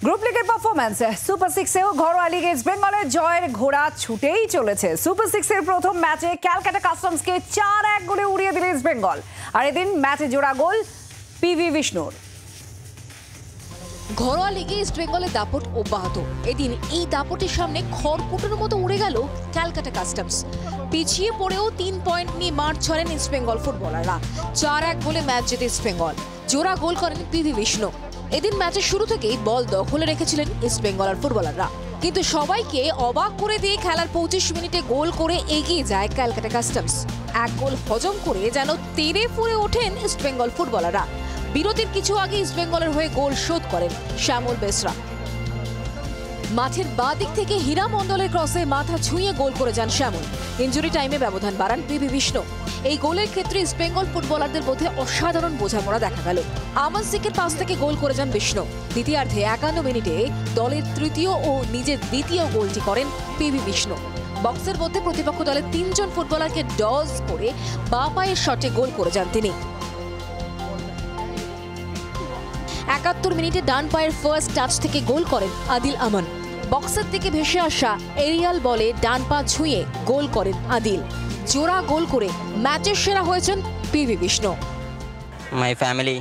Group লিগের পারফরম্যান্সে super সিক্সেও ঘরোয়া লিগে ইস্ট বেঙ্গলের জয়ের ঘোড়া ছুটেই চলেছে। সুপার সিক্সের প্রথম ম্যাচে ক্যালকাটা কাস্টমসকে 4-1 গোলে উড়িয়ে দিল ইস্ট বেঙ্গল। আর এদিন ম্যাচে জোড়া গোল পিভি বিষ্ণুর। ঘরোয়া লিগে ইস্ট বেঙ্গলের দাপট অব্যাহত। এদিন এই দাপটের সামনে খড়কুটোর মতো উড়ে গেল ক্যালকাটা কাস্টমস। পিছিয়ে পড়েও 3 পয়েন্ট নিয়ে মাঠ ছাড়েন ইস্ট বেঙ্গল ফুটবলাররা। 4-1 গোলে ম্যাচ জেতে ইস্ট বেঙ্গল। জোড়া গোল করেন পিভি বিষ্ণু। এদিন ম্যাচের শুরু থেকেই বল দখলে রেখেছিলেন ইস্ট বেঙ্গলের ফুটবলাররা, কিন্তু সবাইকে অবাক করে দিয়ে খেলার 25 মিনিটে গোল করে এগিয়ে যায় ক্যালকাটা কাস্টমস। এক গোল হজম করে যেন তেড়ে ফুঁড়ে ওঠেন ইস্ট বেঙ্গল ফুটবলাররা। বিরতির কিছু আগে ইস্ট বেঙ্গলের হয়ে গোল শোধ করেন শ্যামল বেসরা। মাঠের বাঁ দিক থেকে হীরা মণ্ডলের ক্রসে মাথা ছুঁয়ে গোল করে যান শ্যামল। ইনজুরি টাইমে ব্যবধান বাড়ান পিভি বিষ্ণু। এই গোলের ক্ষেত্রে ইস্ট বেঙ্গল ফুটবলারদের মধ্যে অসাধারণ বোঝাপড়া দেখা গেল। আমান সিকের পাস থেকে গোল করে যান বিষ্ণু। দ্বিতীয়ার্ধে 51 মিনিটে দলের তৃতীয় ও নিজের দ্বিতীয় গোলটি করেন পিভি বিষ্ণু। বক্সের মধ্যে প্রতিপক্ষ দলের 3 জন ফুটবলারকে ডজ করে বাঁ পায়ের শটে গোল করে যান তিনি। 71 মিনিটে ডান পায়ের ফার্স্ট টাচ থেকে গোল করেন আদিল আমান। বক্সের থেকে ভেসে আসা এরিয়াল বলে ডান পা ছুঁয়ে গোল করেন আদিল। জোড়া গোল করে ম্যাচের সেরা হয়েছেন PV Vishnu. My family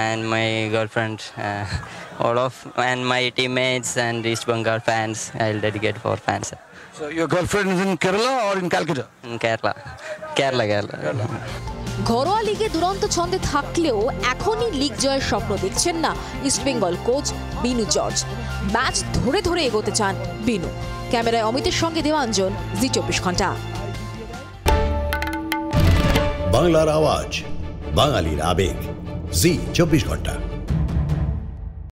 and my girlfriend, all of and my teammates and East Bengal fans, I'll dedicate for fans. So your girlfriend is in Kerala or in Calcutta? In Kerala. ঘরোয়া লিগে দুরন্ত ছন্দে থাকলেও এখনই লিগ জয়ের স্বপ্ন দেখছেন না east Bengal coach Binu George. Match ধরে ধরে এগোতে চান বিনু। ক্যামেরায় অমিতের সঙ্গে দেবাঞ্জন, জি 24 ঘন্টা। বাংলার আওয়াজ, বাঙালির আবেগ, জি 24 ঘন্টা।